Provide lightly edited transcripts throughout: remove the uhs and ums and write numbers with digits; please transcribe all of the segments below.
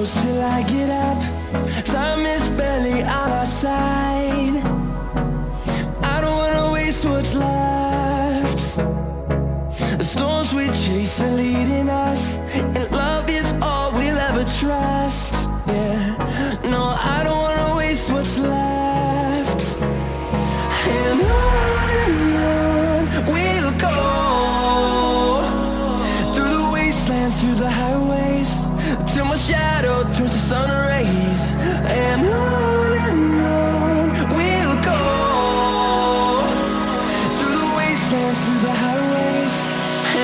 close till I get up. Time is barely on our side. I don't wanna waste what's left. The storms we chase are leading us, and love is all we'll ever trust. Yeah, no, I don't wanna waste what's left. And on we'll go, through the wastelands, through the highways, till my shadow turns to sun rays. And on we'll go, through the wastelands, through the highways,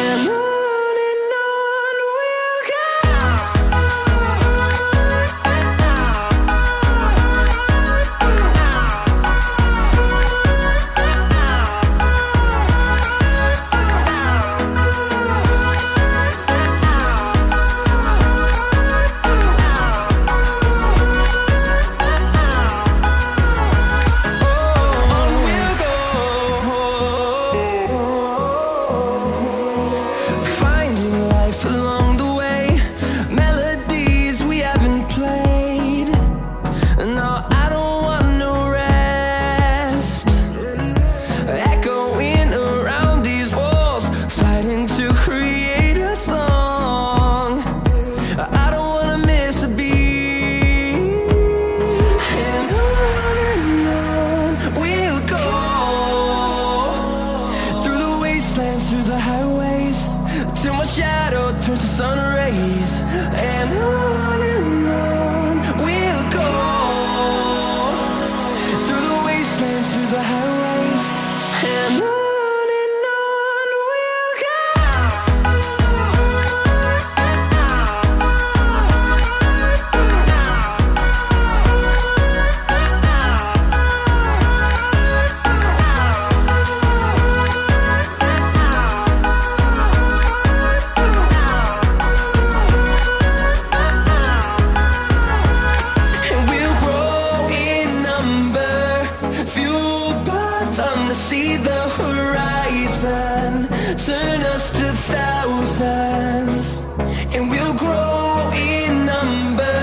and on we'll go. Through the highways, till my shadow turns to sun rays. And on we'll go, through the wastelands, through the highways, and on we'll go. See the horizon turn us to thousands, and we'll grow in number,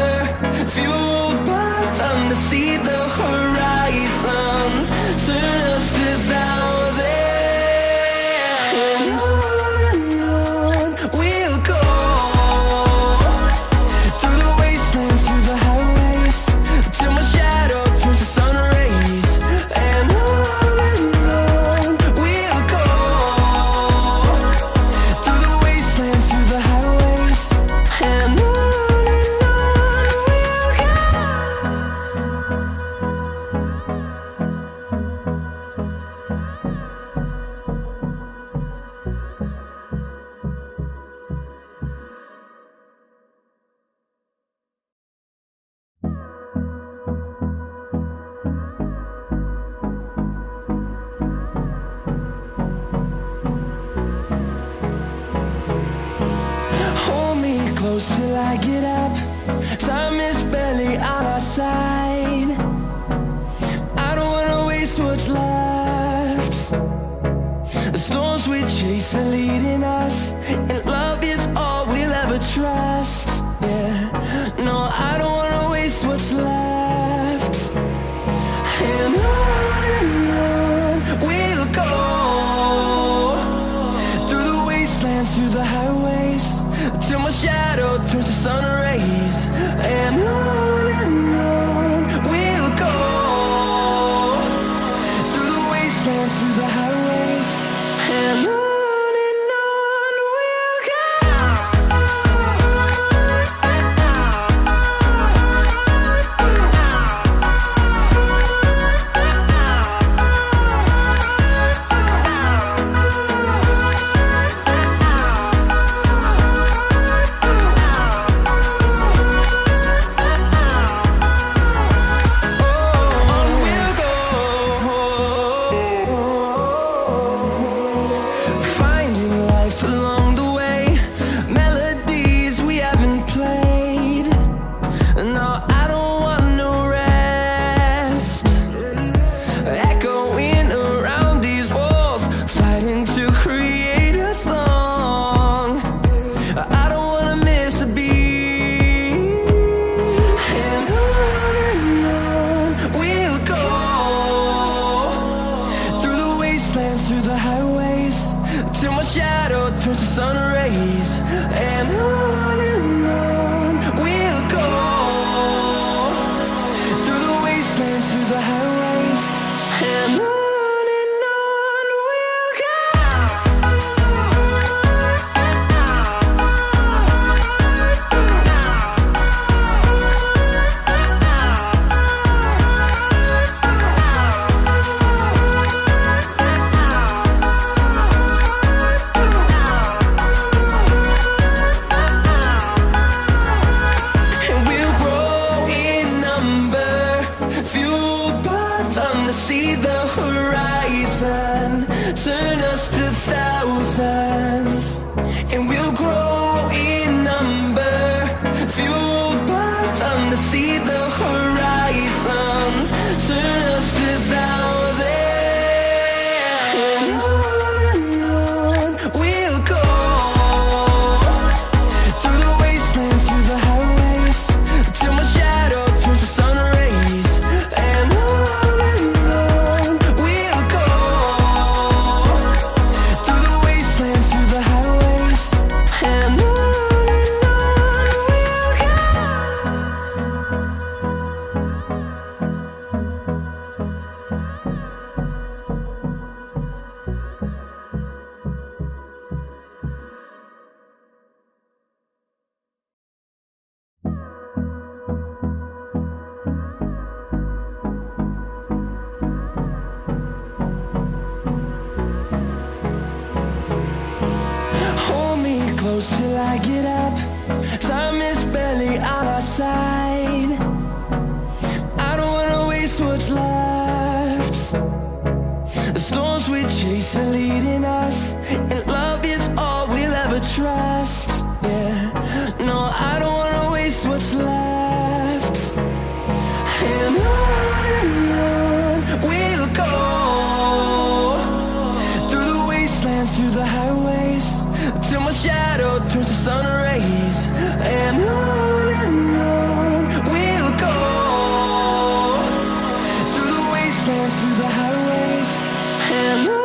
fueled by them to see the horizon turn us to thousands. And on we'll go, through the wastelands, through the highways, till my shadow turns to sun rays. And close till I get up. Time is barely on our side. I don't wanna waste what's left. The storms we chase are leading us, and love is all we'll ever trust. Yeah, no, I don't wanna waste what's left. And on we'll go, through the wastelands, through the highways, till my shadow turns to sun rays. And on we'll go, through the wastelands, through the highways, and on we'll go. thousands, and we'll grow in number, fueled by them to see the horizon, turn us to thousands. And on we'll go, through the wastelands, through the highways, till my shadow turns to sun rays. And on we'll go, through the wastelands, through the highways. And on we'll go. Hold me close till I get up. Time is barely on our side. I don't wanna waste what's left. The storms we chase are leading us, and love is all we'll ever trust. Yeah, no, I don't wanna waste what's left. And on we'll go, through the wastelands, through the highways, till my shadow turns to sun rays. And on we'll go, through the wastelands, through the highways. And on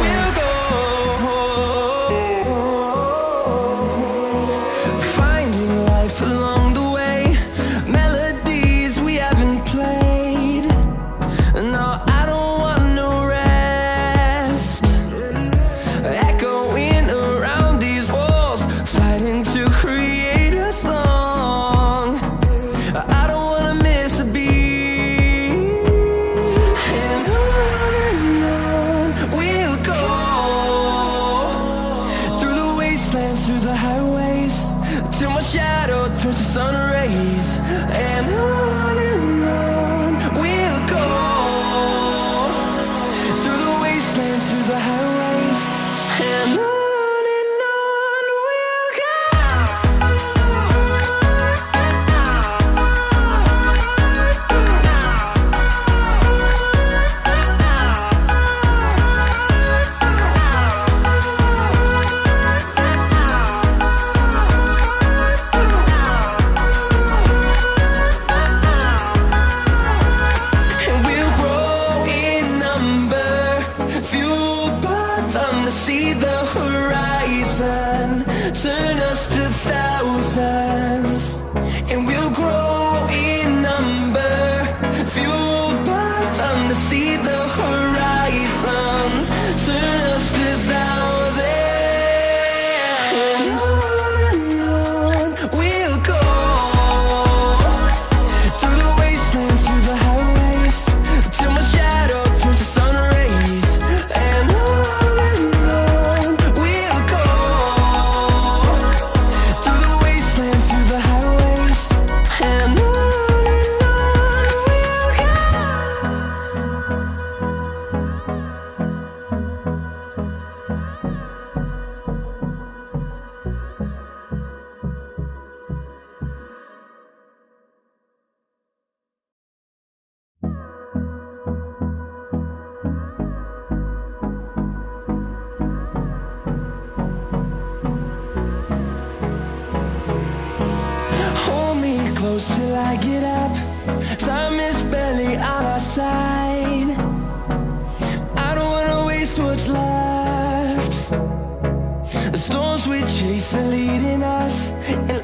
we'll go. Finding life along the way, melodies we haven't played. No, I don't want no rest. Echoing around these walls, fighting to create a song. I don't wanna miss a beat. And on we'll go, through the wastelands, through the highways, till my shadow turns to sun rays. And on we'll go, through the wastelands, through the highways. And on we'll go. And we'll grow in number, fueled by them to see the horizon, turn us to thousands. And we'll grow in number, fueled by them to see the horizon, turn us to thousands. And on we'll go, through the wastelands, through the highways, till my shadow turns to sun rays. And on we'll go, through the wastelands, through the highways. And on we'll go. Hold me close till I get up. Time is barely on our side. I don't wanna waste what's left. The storms we chase are leading us, and